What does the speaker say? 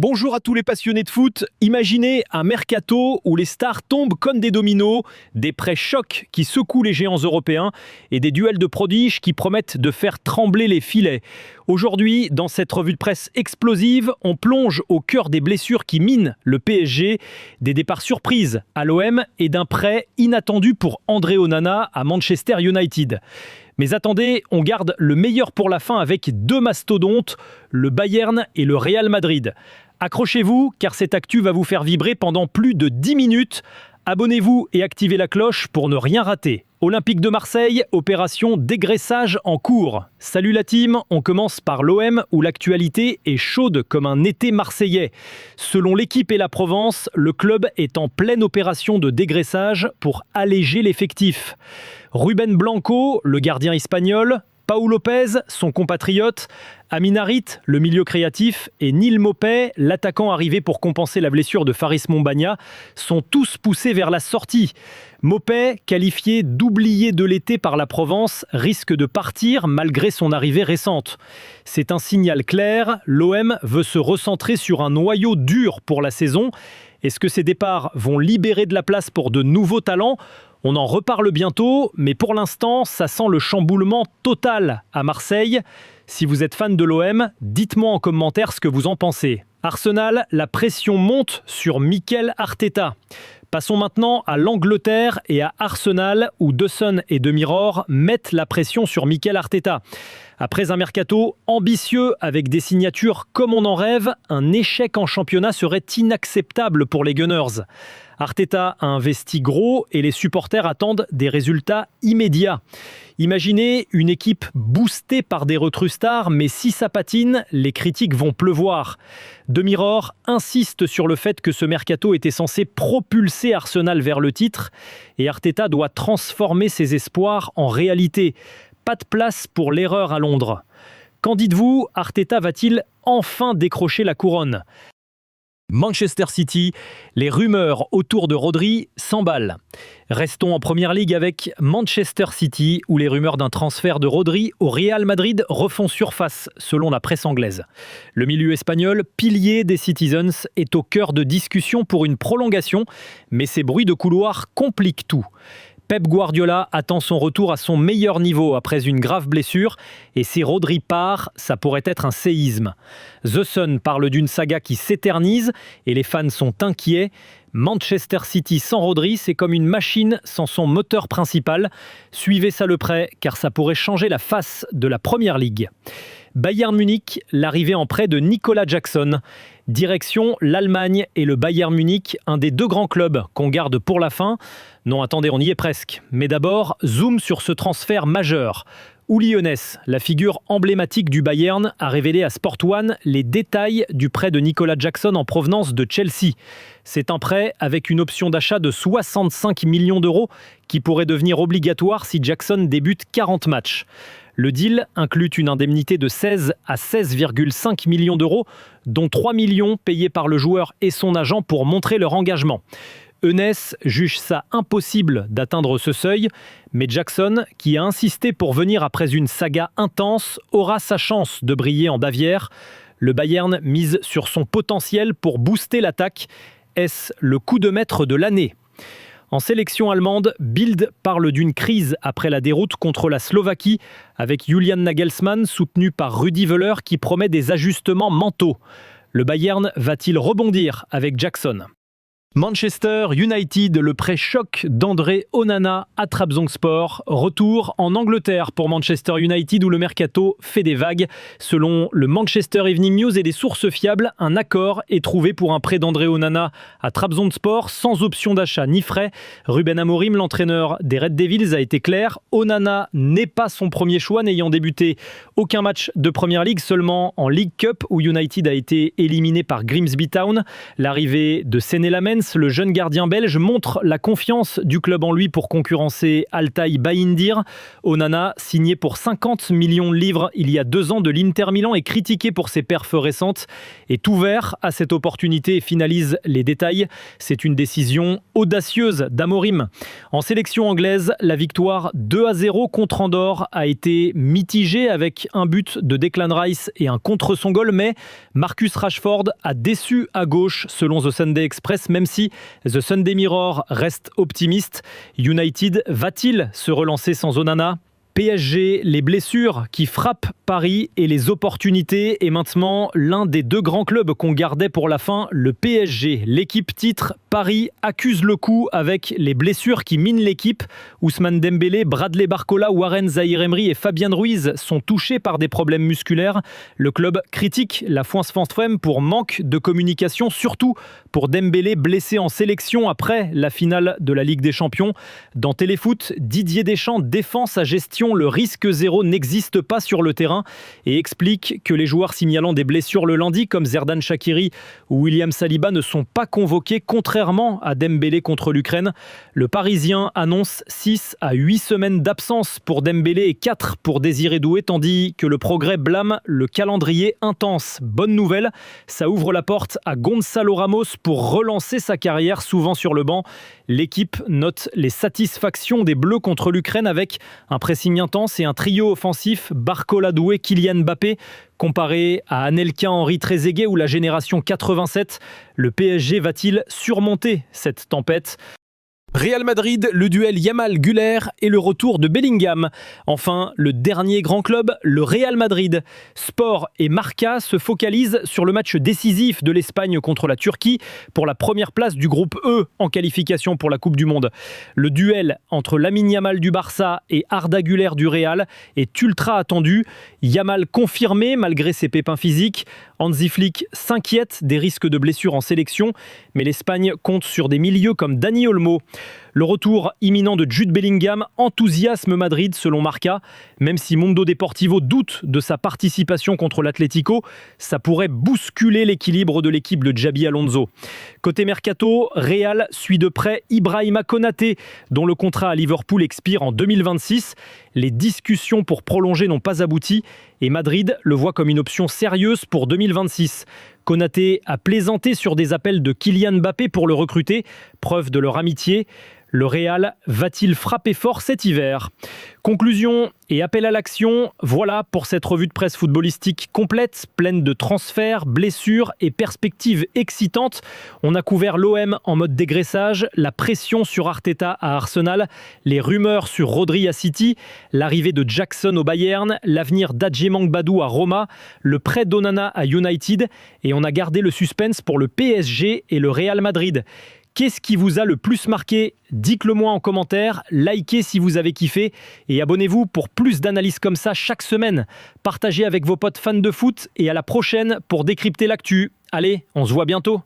Bonjour à tous les passionnés de foot. Imaginez un mercato où les stars tombent comme des dominos, des prêts chocs qui secouent les géants européens et des duels de prodiges qui promettent de faire trembler les filets. Aujourd'hui, dans cette revue de presse explosive, on plonge au cœur des blessures qui minent le PSG, des départs surprises à l'OM et d'un prêt inattendu pour André Onana à Manchester United. Mais attendez, on garde le meilleur pour la fin avec deux mastodontes, le Bayern et le Real Madrid. Accrochez-vous, car cette actu va vous faire vibrer pendant plus de 10 minutes. Abonnez-vous et activez la cloche pour ne rien rater. Olympique de Marseille, opération dégraissage en cours. Salut la team, on commence par l'OM où l'actualité est chaude comme un été marseillais. Selon l'équipe et la Provence, le club est en pleine opération de dégraissage pour alléger l'effectif. Ruben Blanco, le gardien espagnol, Pau Lopez, son compatriote, Amin Harit, le milieu créatif, et Neil Maupay, l'attaquant arrivé pour compenser la blessure de Faris Moumbagna, sont tous poussés vers la sortie. Maupay, qualifié d'oublié de l'été par la Provence, risque de partir malgré son arrivée récente. C'est un signal clair, l'OM veut se recentrer sur un noyau dur pour la saison. Est-ce que ces départs vont libérer de la place pour de nouveaux talents ? On en reparle bientôt, mais pour l'instant, ça sent le chamboulement total à Marseille. Si vous êtes fan de l'OM, dites-moi en commentaire ce que vous en pensez. Arsenal, la pression monte sur Mikel Arteta. Passons maintenant à l'Angleterre et à Arsenal, où The Sun et The Mirror mettent la pression sur Mikel Arteta. Après un mercato ambitieux avec des signatures comme on en rêve, un échec en championnat serait inacceptable pour les Gunners. Arteta a investi gros et les supporters attendent des résultats immédiats. Imaginez une équipe boostée par des recrues stars, mais si ça patine, les critiques vont pleuvoir. The Mirror insiste sur le fait que ce mercato était censé propulser Arsenal vers le titre et Arteta doit transformer ses espoirs en réalité. Pas de place pour l'erreur à Londres. Qu'en dites-vous, Arteta va-t-il enfin décrocher la couronne ? Manchester City, les rumeurs autour de Rodri s'emballent. Restons en Première Ligue avec Manchester City, où les rumeurs d'un transfert de Rodri au Real Madrid refont surface, selon la presse anglaise. Le milieu espagnol, pilier des Citizens, est au cœur de discussions pour une prolongation, mais ces bruits de couloir compliquent tout. Pep Guardiola attend son retour à son meilleur niveau après une grave blessure et si Rodri part, ça pourrait être un séisme. The Sun parle d'une saga qui s'éternise et les fans sont inquiets. Manchester City sans Rodri, c'est comme une machine sans son moteur principal. Suivez ça de près car ça pourrait changer la face de la Première Ligue. Bayern Munich, l'arrivée en prêt de Nicolas Jackson. Direction l'Allemagne et le Bayern Munich, un des deux grands clubs qu'on garde pour la fin. Non, attendez, on y est presque. Mais d'abord, zoom sur ce transfert majeur. Uli Hoeneß, la figure emblématique du Bayern, a révélé à Sport One les détails du prêt de Nicolas Jackson en provenance de Chelsea. C'est un prêt avec une option d'achat de 65 millions d'euros qui pourrait devenir obligatoire si Jackson débute 40 matchs. Le deal inclut une indemnité de 16 à 16,5 millions d'euros, dont 3 millions payés par le joueur et son agent pour montrer leur engagement. Hoeneß juge ça impossible d'atteindre ce seuil, mais Jackson, qui a insisté pour venir après une saga intense, aura sa chance de briller en Bavière. Le Bayern mise sur son potentiel pour booster l'attaque. Est-ce le coup de maître de l'année ? En sélection allemande, Bild parle d'une crise après la déroute contre la Slovaquie avec Julian Nagelsmann soutenu par Rudi Völler qui promet des ajustements mentaux. Le Bayern va-t-il rebondir avec Jackson ? Manchester United, le prêt choc d'André Onana à Trabzonspor. Retour en Angleterre pour Manchester United où le mercato fait des vagues. Selon le Manchester Evening News et des sources fiables, un accord est trouvé pour un prêt d'André Onana à Trabzonspor sans option d'achat ni frais. Ruben Amorim, l'entraîneur des Red Devils, a été clair. Onana n'est pas son premier choix, n'ayant débuté aucun match de Premier League, seulement en League Cup où United a été éliminé par Grimsby Town. L'arrivée de Séné Lamens Mertens, le jeune gardien belge, montre la confiance du club en lui pour concurrencer Altay Bayindir. Onana, signé pour 50 millions de livres il y a 2 ans de l'Inter Milan, est critiqué pour ses perfs récentes, est ouvert à cette opportunité et finalise les détails. C'est une décision audacieuse d'Amorim. En sélection anglaise, la victoire 2-0 contre Andorre a été mitigée avec un but de Declan Rice et un contre son goal, mais Marcus Rashford a déçu à gauche selon The Sunday Express, même si The Sunday Mirror reste optimiste. United va-t-il se relancer sans Onana ? PSG, les blessures qui frappent Paris et les opportunités. Et maintenant, l'un des 2 grands clubs qu'on gardait pour la fin, le PSG. L'équipe titre, Paris accuse le coup avec les blessures qui minent l'équipe. Ousmane Dembélé, Bradley Barcola, Warren Zaïre-Emery et Fabien Ruiz sont touchés par des problèmes musculaires. Le club critique la France Femme pour manque de communication, surtout pour Dembélé blessé en sélection après la finale de la Ligue des Champions. Dans Téléfoot, Didier Deschamps défend sa gestion. Le risque zéro n'existe pas sur le terrain et explique que les joueurs signalant des blessures le lundi, comme Xherdan Shaqiri ou William Saliba, ne sont pas convoqués, contrairement à Dembélé contre l'Ukraine. Le Parisien annonce 6 à 8 semaines d'absence pour Dembélé et 4 pour Désiré Doué, tandis que le progrès blâme le calendrier intense. Bonne nouvelle, ça ouvre la porte à Gonzalo Ramos pour relancer sa carrière, souvent sur le banc. L'équipe note les satisfactions des Bleus contre l'Ukraine avec un pressing intense et un trio offensif Barcola, Doué, Kylian Mbappé. Comparé à Anelka, Henry, Trezeguet ou la génération 87, le PSG va-t-il surmonter cette tempête ? Real Madrid, le duel Yamal-Güler et le retour de Bellingham. Enfin, le dernier grand club, le Real Madrid. Sport et Marca se focalisent sur le match décisif de l'Espagne contre la Turquie pour la première place du groupe E en qualification pour la Coupe du Monde. Le duel entre Lamine Yamal du Barça et Arda Güler du Real est ultra attendu. Yamal confirmé malgré ses pépins physiques. Hansi Flick s'inquiète des risques de blessures en sélection, mais l'Espagne compte sur des milieux comme Dani Olmo. Le retour imminent de Jude Bellingham enthousiasme Madrid selon Marca. Même si Mundo Deportivo doute de sa participation contre l'Atlético, ça pourrait bousculer l'équilibre de l'équipe de Xabi Alonso. Côté mercato, Real suit de près Ibrahima Konaté, dont le contrat à Liverpool expire en 2026. Les discussions pour prolonger n'ont pas abouti et Madrid le voit comme une option sérieuse pour 2026. Konaté a plaisanté sur des appels de Kylian Mbappé pour le recruter, preuve de leur amitié. Le Real va-t-il frapper fort cet hiver ? Conclusion et appel à l'action, voilà pour cette revue de presse footballistique complète, pleine de transferts, blessures et perspectives excitantes. On a couvert l'OM en mode dégraissage, la pression sur Arteta à Arsenal, les rumeurs sur Rodri à City, l'arrivée de Jackson au Bayern, l'avenir d'Adjemang Badou à Roma, le prêt d'Onana à United et on a gardé le suspense pour le PSG et le Real Madrid. Qu'est-ce qui vous a le plus marqué ? Dites-le moi en commentaire, likez si vous avez kiffé et abonnez-vous pour plus d'analyses comme ça chaque semaine. Partagez avec vos potes fans de foot et à la prochaine pour décrypter l'actu. Allez, on se voit bientôt.